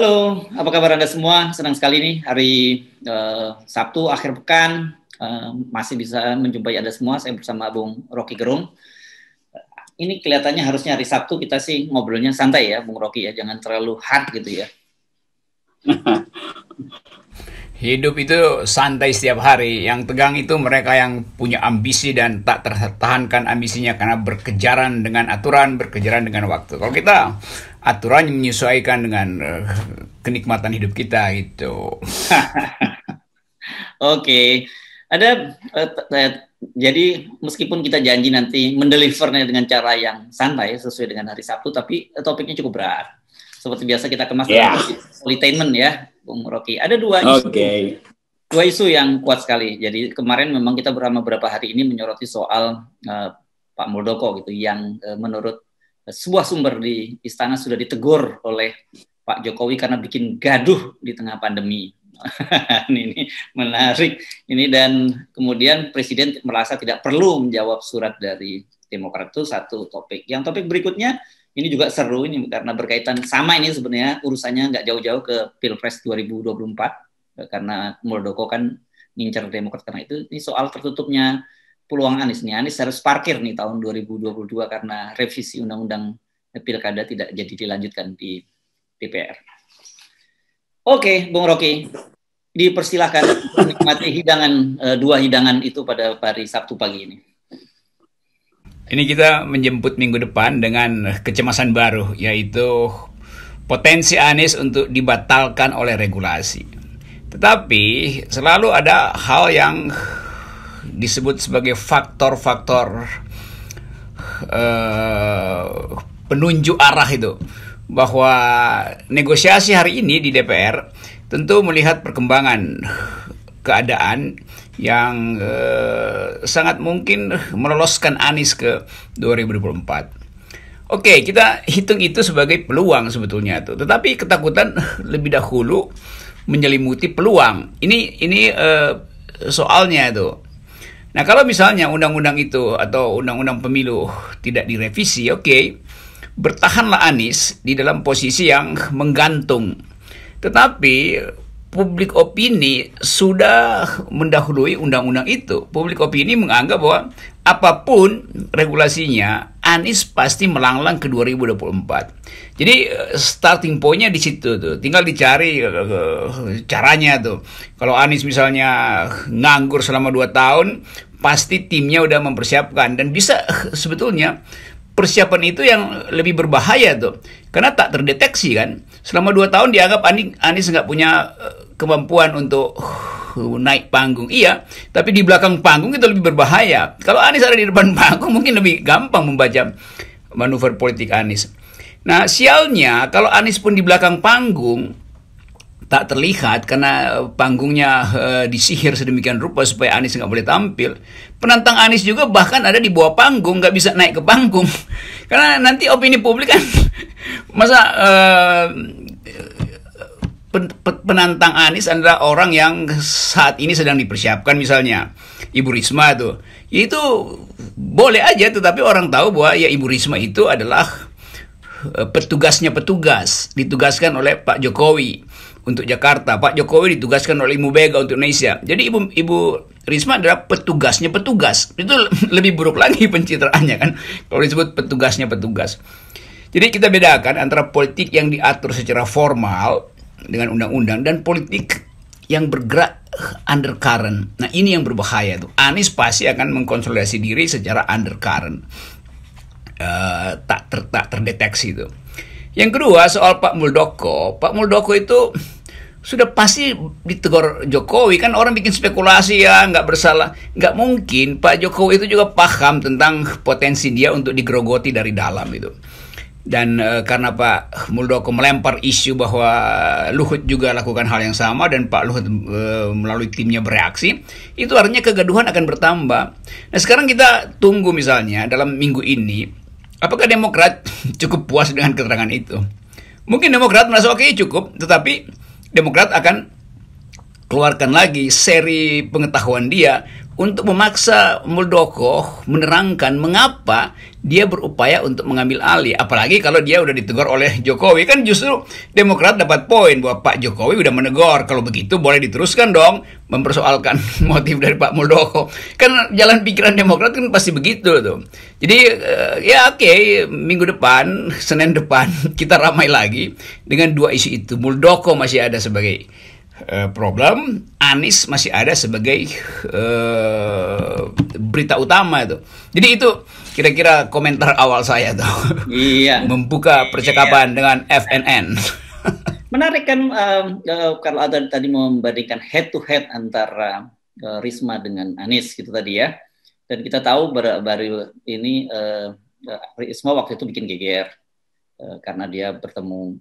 Halo, apa kabar Anda semua? Senang sekali nih hari Sabtu akhir pekan masih bisa menjumpai Anda semua. Saya bersama Bung Rocky Gerung. Ini kelihatannya harusnya hari Sabtu kita sih ngobrolnya santai ya, Bung Rocky ya, jangan terlalu hard gitu ya. Hidup itu santai setiap hari. Yang tegang itu mereka yang punya ambisi dan tak tertahankan ambisinya karena berkejaran dengan aturan, berkejaran dengan waktu. Kalau kita aturan menyesuaikan dengan kenikmatan hidup kita itu. Oke, ada jadi meskipun kita janji nanti mendelivernya dengan cara yang santai sesuai dengan hari Sabtu, tapi topiknya cukup berat. Seperti biasa kita kemas dalam politainment ya, Bung Rocky. Ada dua isu yang kuat sekali. Jadi kemarin memang kita beberapa hari ini menyoroti soal Pak Muldoko gitu, yang menurut sebuah sumber di istana sudah ditegur oleh Pak Jokowi karena bikin gaduh di tengah pandemi. Ini menarik. Ini dan kemudian Presiden merasa tidak perlu menjawab surat dari Demokrat. Itu satu topik. Yang topik berikutnya ini juga seru ini karena berkaitan sama ini sebenarnya urusannya nggak jauh-jauh ke Pilpres 2024 karena Muldoko kan ngincer Demokrat karena itu. Ini soal tertutupnya peluang Anies nih. Anies harus parkir nih tahun 2022 karena revisi undang-undang Pilkada tidak jadi dilanjutkan di DPR. Oke, Bung Rocky, dipersilahkan menikmati dua hidangan itu pada hari Sabtu pagi ini. Ini kita menjemput minggu depan dengan kecemasan baru, yaitu potensi Anies untuk dibatalkan oleh regulasi. Tetapi selalu ada hal yang disebut sebagai faktor-faktor penunjuk arah itu, bahwa negosiasi hari ini di DPR tentu melihat perkembangan keadaan yang sangat mungkin meloloskan Anies ke 2024. Oke, kita hitung itu sebagai peluang sebetulnya tuh. Tetapi ketakutan lebih dahulu menyelimuti peluang. Ini soalnya tuh. Nah, kalau misalnya undang-undang itu atau undang-undang pemilu tidak direvisi, bertahanlah Anies di dalam posisi yang menggantung. Tetapi publik opini sudah mendahului undang-undang itu. Publik opini menganggap bahwa apapun regulasinya, Anies pasti melanglang ke 2024. Jadi starting point-nya di situ tuh. Tinggal dicari caranya tuh. Kalau Anies misalnya nganggur selama 2 tahun, pasti timnya udah mempersiapkan dan bisa sebetulnya persiapan itu yang lebih berbahaya tuh. Karena tak terdeteksi kan. Selama 2 tahun dianggap Anies nggak punya kemampuan untuk naik panggung. Iya, tapi di belakang panggung itu lebih berbahaya. Kalau Anies ada di depan panggung mungkin lebih gampang membaca manuver politik Anies. Nah, sialnya kalau Anies pun di belakang panggung tak terlihat karena panggungnya disihir sedemikian rupa supaya Anies nggak boleh tampil. Penantang Anies juga bahkan ada di bawah panggung, nggak bisa naik ke panggung. Karena nanti opini publik kan masa penantang Anies adalah orang yang saat ini sedang dipersiapkan, misalnya Ibu Risma tuh. Ya itu boleh aja, tetapi orang tahu bahwa ya Ibu Risma itu adalah petugasnya petugas, ditugaskan oleh Pak Jokowi untuk Jakarta. Pak Jokowi ditugaskan oleh Ibu Mega untuk Indonesia. Jadi Ibu Risma adalah petugasnya petugas. Itu lebih buruk lagi pencitraannya kan, kalau disebut petugasnya petugas. Jadi kita bedakan antara politik yang diatur secara formal dengan undang-undang dan politik yang bergerak undercurrent. Nah, ini yang berbahaya tuh. Anies pasti akan mengkonsolidasi diri secara undercurrent. Tak terdeteksi itu. Yang kedua soal Pak Muldoko. Pak Muldoko itu sudah pasti ditegur Jokowi, kan orang bikin spekulasi ya nggak bersalah. Nggak mungkin. Pak Jokowi itu juga paham tentang potensi dia untuk digerogoti dari dalam itu. Dan karena Pak Muldoko melempar isu bahwa Luhut juga lakukan hal yang sama dan Pak Luhut melalui timnya bereaksi, itu artinya kegaduhan akan bertambah. Nah, sekarang kita tunggu misalnya dalam minggu ini, apakah Demokrat cukup puas dengan keterangan itu? Mungkin Demokrat merasa oke, cukup, tetapi Demokrat akan keluarkan lagi seri pengetahuan dia untuk memaksa Muldoko menerangkan mengapa dia berupaya untuk mengambil alih. Apalagi kalau dia udah ditegur oleh Jokowi. Kan justru Demokrat dapat poin bahwa Pak Jokowi udah menegur. Kalau begitu boleh diteruskan dong mempersoalkan motif dari Pak Muldoko. Kan jalan pikiran Demokrat kan pasti begitu tuh. Jadi ya oke, minggu depan, Senin depan kita ramai lagi dengan dua isu itu. Muldoko masih ada sebagai problem, Anies masih ada sebagai berita utama itu. Jadi itu kira-kira komentar awal saya tuh. Iya. Membuka percakapan dengan FNN. Menarik kan kalau ada tadi membandingkan head to head antara Risma dengan Anies gitu tadi ya. Dan kita tahu baru ini Risma waktu itu bikin geger karena dia bertemu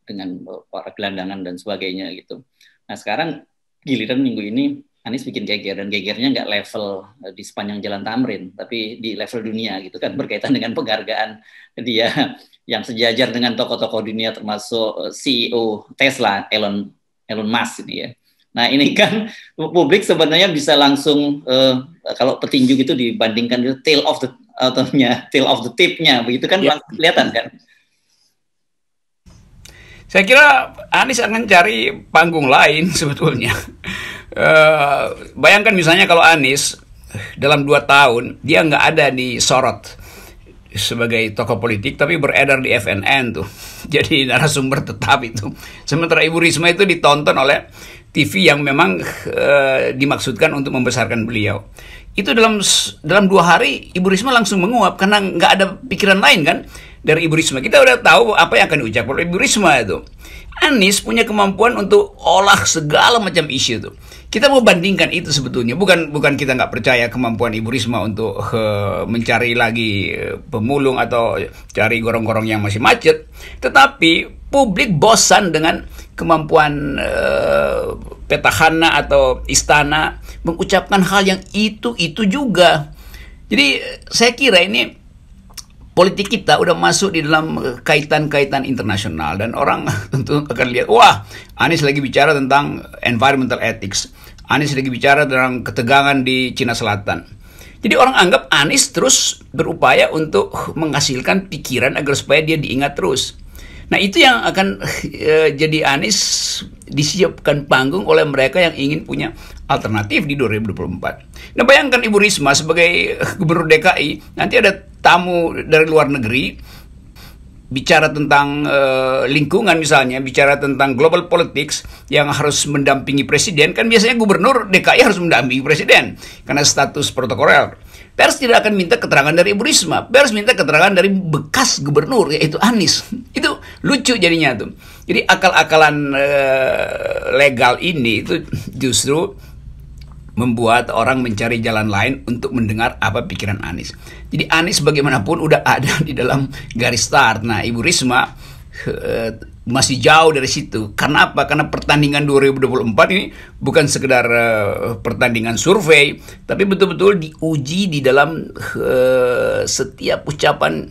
dengan para gelandangan dan sebagainya gitu. Nah sekarang giliran minggu ini Anies bikin geger, dan gegernya nggak level di sepanjang Jalan Tamrin, tapi di level dunia gitu kan, berkaitan dengan penghargaan dia yang sejajar dengan tokoh-tokoh dunia termasuk CEO Tesla, Elon Musk ini ya. Nah ini kan publik sebenarnya bisa langsung kalau petinju gitu dibandingkan itu tail of the tip-nya, begitu kan langsung kelihatan kan. Saya kira Anies akan cari panggung lain sebetulnya. Bayangkan misalnya kalau Anies dalam 2 tahun dia nggak ada disorot sebagai tokoh politik, tapi beredar di FNN tuh. Jadi narasumber tetap itu. Sementara Ibu Risma itu ditonton oleh TV yang memang dimaksudkan untuk membesarkan beliau. Itu dalam 2 hari Ibu Risma langsung menguap karena nggak ada pikiran lain kan dari Ibu Risma. Kita udah tahu apa yang akan diucapkan oleh Ibu Risma itu. Anies punya kemampuan untuk olah segala macam isu itu. Kita mau bandingkan itu sebetulnya. Bukan kita nggak percaya kemampuan Ibu Risma untuk mencari lagi pemulung atau cari gorong-gorong yang masih macet. Tetapi publik bosan dengan kemampuan petahana atau istana mengucapkan hal yang itu juga. Jadi saya kira ini politik kita udah masuk di dalam kaitan-kaitan internasional, dan orang tentu akan lihat, wah, Anies lagi bicara tentang environmental ethics, Anies lagi bicara tentang ketegangan di Cina Selatan. Jadi orang anggap Anies terus berupaya untuk menghasilkan pikiran agar supaya dia diingat terus. Nah itu yang akan jadi Anies disiapkan panggung oleh mereka yang ingin punya alternatif di 2024. Nah bayangkan Ibu Risma sebagai Gubernur DKI, nanti ada tamu dari luar negeri bicara tentang lingkungan misalnya, bicara tentang global politics yang harus mendampingi presiden. Kan biasanya Gubernur DKI harus mendampingi presiden karena status protokoler. Pers tidak akan minta keterangan dari Ibu Risma, pers minta keterangan dari bekas gubernur, yaitu Anies. Itu lucu jadinya tuh. Jadi akal-akalan legal ini itu justru membuat orang mencari jalan lain untuk mendengar apa pikiran Anies. Jadi Anies bagaimanapun udah ada di dalam garis start. Nah Ibu Risma masih jauh dari situ. Karena apa? Karena pertandingan 2024 ini bukan sekedar pertandingan survei, tapi betul-betul diuji di dalam setiap ucapan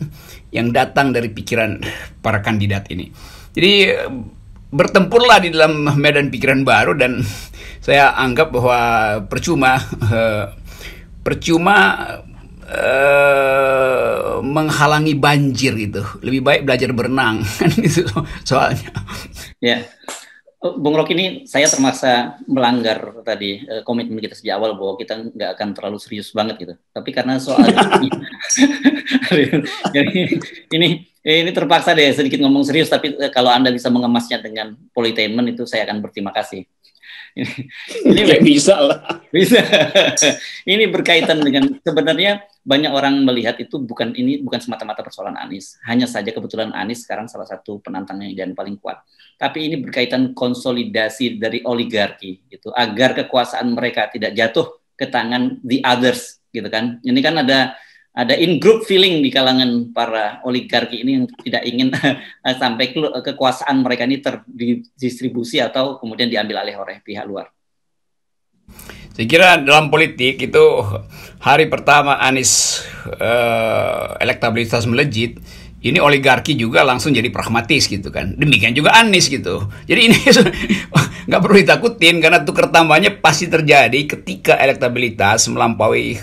yang datang dari pikiran para kandidat ini. Jadi bertempurlah di dalam medan pikiran baru, dan saya anggap bahwa percuma menghalangi banjir itu. Lebih baik belajar berenang kan itu soalnya. Ya. Bung Rocky, ini saya termaksa melanggar tadi komitmen kita sejak awal bahwa kita nggak akan terlalu serius banget gitu. Tapi karena soal ini terpaksa deh sedikit ngomong serius, tapi kalau Anda bisa mengemasnya dengan politainment itu saya akan berterima kasih. Ini bisa lah. Bisa. Ini berkaitan dengan, sebenarnya banyak orang melihat itu bukan semata-mata persoalan Anies. Hanya saja kebetulan Anies sekarang salah satu penantangnya dan paling kuat. Tapi ini berkaitan konsolidasi dari oligarki gitu, agar kekuasaan mereka tidak jatuh ke tangan the others gitu kan. Ini kan ada in-group feeling di kalangan para oligarki ini yang tidak ingin sampai kekuasaan mereka ini terdistribusi atau kemudian diambil alih oleh pihak luar. Saya kira dalam politik itu hari pertama Anies elektabilitas melejit, ini oligarki juga langsung jadi pragmatis gitu kan. Demikian juga Anies gitu. Jadi ini nggak perlu ditakutin karena tukar tambahnya pasti terjadi ketika elektabilitas melampaui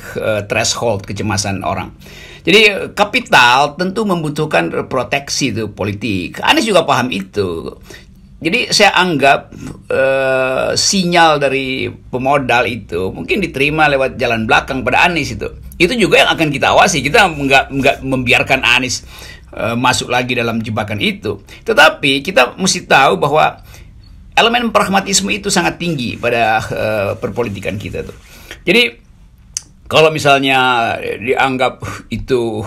threshold kecemasan orang. Jadi kapital tentu membutuhkan proteksi itu politik. Anies juga paham itu. Jadi saya anggap sinyal dari pemodal itu mungkin diterima lewat jalan belakang pada Anies itu. Itu juga yang akan kita awasi. Kita nggak membiarkan Anies masuk lagi dalam jebakan itu. Tetapi kita mesti tahu bahwa elemen pragmatisme itu sangat tinggi pada perpolitikan kita tuh. Jadi kalau misalnya dianggap itu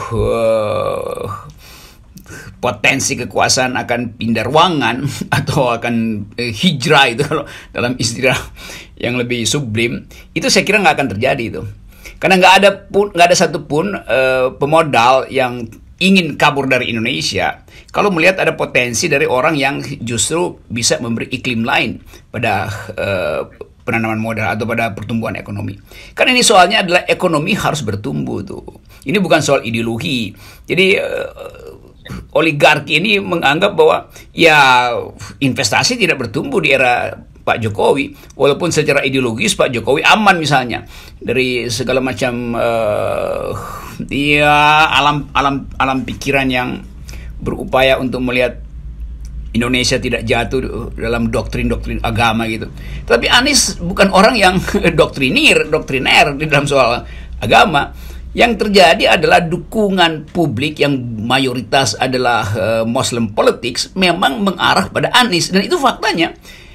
potensi kekuasaan akan pindah ruangan atau akan hijrah itu kalau dalam istilah yang lebih sublim, itu saya kira nggak akan terjadi itu. Karena nggak ada satupun pemodal yang ingin kabur dari Indonesia kalau melihat ada potensi dari orang yang justru bisa memberi iklim lain pada penanaman modal atau pada pertumbuhan ekonomi. Karena ini soalnya adalah ekonomi harus bertumbuh tuh. Ini bukan soal ideologi. Jadi oligarki ini menganggap bahwa ya investasi tidak bertumbuh di era Pak Jokowi, walaupun secara ideologis Pak Jokowi aman misalnya dari segala macam alam pikiran yang berupaya untuk melihat Indonesia tidak jatuh dalam doktrin-doktrin agama gitu. Tapi Anies bukan orang yang doktriner di dalam soal agama. Yang terjadi adalah dukungan publik yang mayoritas adalah Muslim politics memang mengarah pada Anies, dan itu faktanya.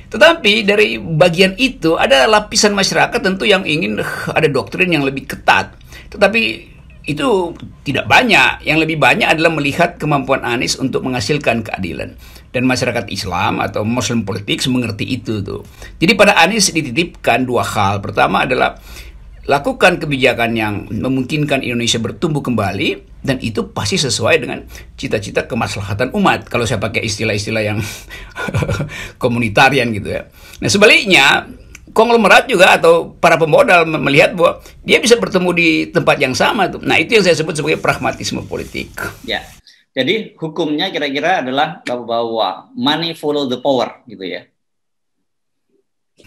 Tetapi dari bagian itu ada lapisan masyarakat tentu yang ingin ada doktrin yang lebih ketat. Tetapi itu tidak banyak. Yang lebih banyak adalah melihat kemampuan Anies untuk menghasilkan keadilan. Dan masyarakat Islam atau Muslim politics mengerti itu tuh. Jadi pada Anies dititipkan dua hal. Pertama adalah lakukan kebijakan yang memungkinkan Indonesia bertumbuh kembali, dan itu pasti sesuai dengan cita-cita kemaslahatan umat. Kalau saya pakai istilah-istilah yang komunitarian gitu ya. Nah sebaliknya, konglomerat juga atau para pemodal melihat bahwa dia bisa bertemu di tempat yang sama tuh. Nah itu yang saya sebut sebagai pragmatisme politik. Ya, jadi hukumnya kira-kira adalah bahwa money follow the power gitu ya.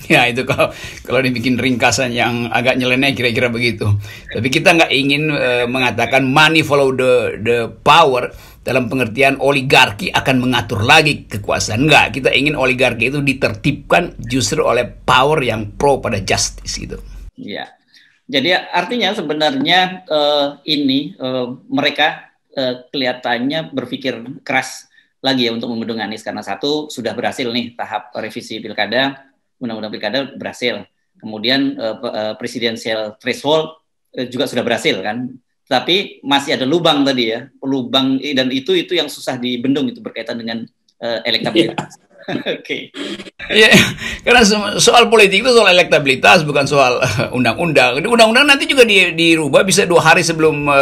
Ya itu kalau dibikin ringkasan yang agak nyeleneh kira-kira begitu. Tapi kita nggak ingin mengatakan money follow the power dalam pengertian oligarki akan mengatur lagi kekuasaan. Enggak, kita ingin oligarki itu ditertibkan justru oleh power yang pro pada justice gitu. Ya, jadi artinya sebenarnya mereka kelihatannya berpikir keras lagi ya untuk membendung Anies, karena satu sudah berhasil nih tahap revisi pilkada. Undang-undang pilkada berhasil, kemudian presidensial threshold juga sudah berhasil kan, tapi masih ada lubang tadi ya, lubang, dan itu yang susah dibendung, itu berkaitan dengan elektabilitas. Oke. Ya, karena soal politik itu soal elektabilitas, bukan soal undang-undang. Undang-undang nanti juga dirubah bisa 2 hari sebelum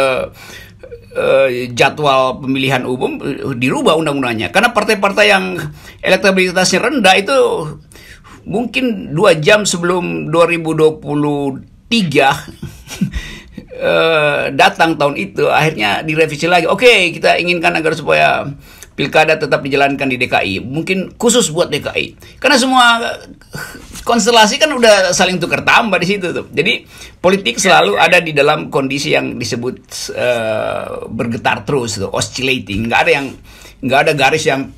jadwal pemilihan umum dirubah undang-undangnya, karena partai-partai yang elektabilitasnya rendah itu mungkin 2 jam sebelum 2023 datang tahun itu, akhirnya direvisi lagi. Oke, kita inginkan agar supaya pilkada tetap dijalankan di DKI, mungkin khusus buat DKI, karena semua konstelasi kan udah saling tukar tambah di situ tuh. Jadi politik selalu ada di dalam kondisi yang disebut bergetar terus tuh, oscillating. Nggak ada garis yang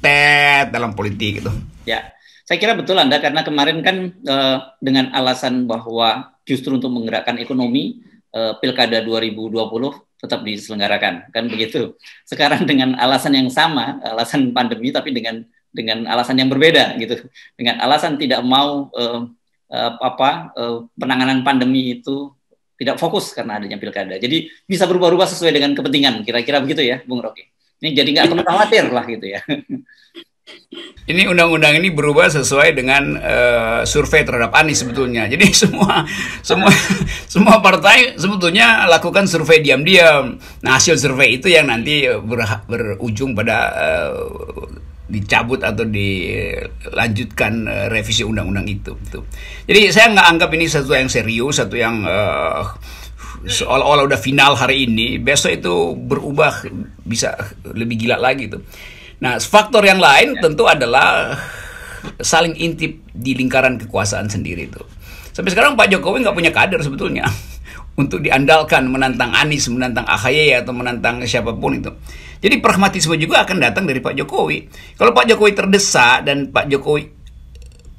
dalam politik itu. Ya. Saya kira betul Anda, karena kemarin kan dengan alasan bahwa justru untuk menggerakkan ekonomi, pilkada 2020 tetap diselenggarakan, kan begitu. Sekarang dengan alasan yang sama, alasan pandemi, tapi dengan alasan yang berbeda gitu, dengan alasan tidak mau penanganan pandemi itu tidak fokus karena adanya pilkada. Jadi bisa berubah-ubah sesuai dengan kepentingan, kira-kira begitu ya, Bung Rocky. Ini jadi nggak perlu khawatir lah gitu ya. Ini undang-undang ini berubah sesuai dengan survei terhadap Anies sebetulnya. Jadi semua partai sebetulnya lakukan survei diam-diam. Nah hasil survei itu yang nanti berujung pada dicabut atau dilanjutkan revisi undang-undang itu. Jadi saya nggak anggap ini sesuatu yang serius, satu yang seolah-olah udah final hari ini, besok itu berubah bisa lebih gila lagi tuh. Nah, faktor yang lain tentu adalah saling intip di lingkaran kekuasaan sendiri tuh. Sampai sekarang Pak Jokowi nggak punya kader sebetulnya untuk diandalkan menantang Anies, menantang AHY atau menantang siapapun itu. Jadi pragmatisme juga akan datang dari Pak Jokowi. Kalau Pak Jokowi terdesak dan Pak Jokowi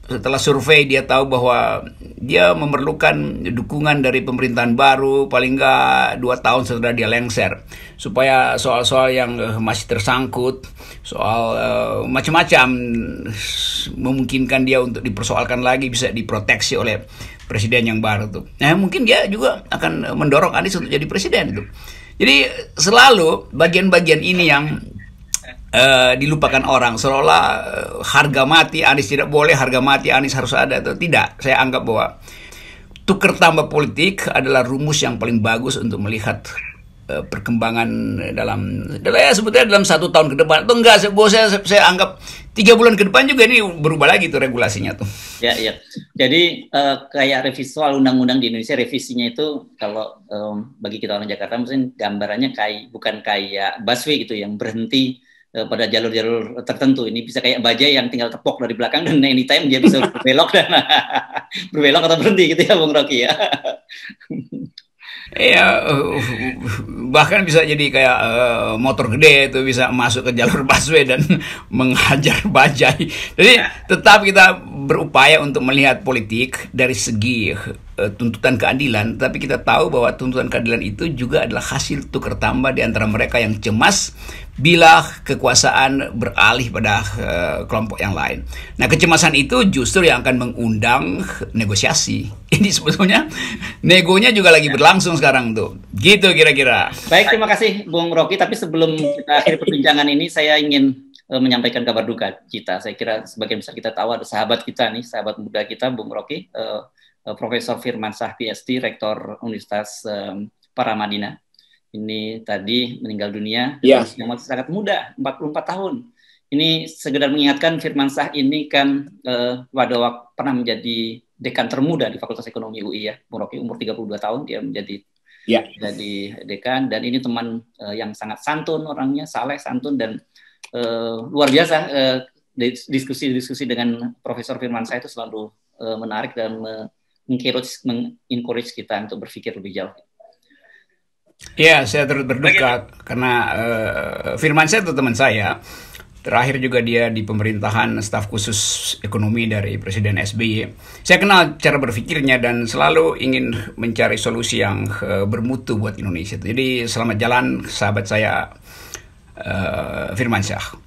setelah survei dia tahu bahwa dia memerlukan dukungan dari pemerintahan baru paling nggak 2 tahun setelah dia lengser, supaya soal-soal yang masih tersangkut, soal macam-macam memungkinkan dia untuk dipersoalkan lagi bisa diproteksi oleh presiden yang baru tuh. Nah, mungkin dia juga akan mendorong Anies untuk jadi presiden itu. Jadi selalu bagian-bagian ini yang dilupakan orang, seolah harga mati Anies tidak boleh, harga mati Anies harus ada. Atau tidak, saya anggap bahwa tukar tambah politik adalah rumus yang paling bagus untuk melihat perkembangan dalam ya sebetulnya dalam 1 tahun ke depan atau enggak, saya anggap 3 bulan ke depan juga ini berubah lagi tuh regulasinya tuh. Ya, ya. Jadi kayak revisi soal undang-undang di Indonesia, revisinya itu kalau bagi kita orang Jakarta mungkin gambarannya bukan kayak busway gitu yang berhenti pada jalur-jalur tertentu. Ini bisa kayak bajai yang tinggal tepok dari belakang dan anytime dia bisa berbelok dan berbelok atau berhenti gitu ya, Bung Rocky ya. Iya, bahkan bisa jadi kayak motor gede itu bisa masuk ke jalur busway dan menghajar bajai. Jadi tetap kita berupaya untuk melihat politik dari segi tuntutan keadilan, tapi kita tahu bahwa tuntutan keadilan itu juga adalah hasil tukar tambah di antara mereka yang cemas bila kekuasaan beralih pada kelompok yang lain. Nah, kecemasan itu justru yang akan mengundang negosiasi. Ini sebetulnya negonya juga lagi berlangsung sekarang tuh. Gitu kira-kira. Baik, terima kasih Bung Rocky. Tapi sebelum kita akhiri perbincangan ini, saya ingin menyampaikan kabar duka kita. Saya kira sebagian besar kita tahu ada sahabat kita nih, sahabat muda kita, Bung Rocky, Profesor Firmansyah PhD, Rektor Universitas Paramadina. Ini tadi meninggal dunia, yang masih sangat muda, 44 tahun. Ini sekedar mengingatkan, Firmansyah ini kan pada waktu pernah menjadi dekan termuda di Fakultas Ekonomi UI ya, Bung Rocky, umur 32 tahun dia menjadi jadi dekan, dan ini teman yang sangat santun orangnya, saleh, santun, dan luar biasa. Diskusi-diskusi dengan Profesor Firmansyah itu selalu menarik dan mengencourage kita untuk berpikir lebih jauh. Ya, saya turut berduka karena Firmansyah itu teman saya. Terakhir juga dia di pemerintahan staf khusus ekonomi dari Presiden SBY. Saya kenal cara berpikirnya dan selalu ingin mencari solusi yang bermutu buat Indonesia. Jadi selamat jalan sahabat saya Firmansyah.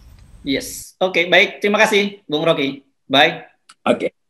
Yes, oke, baik. Terima kasih Bung Rocky. Bye. Oke.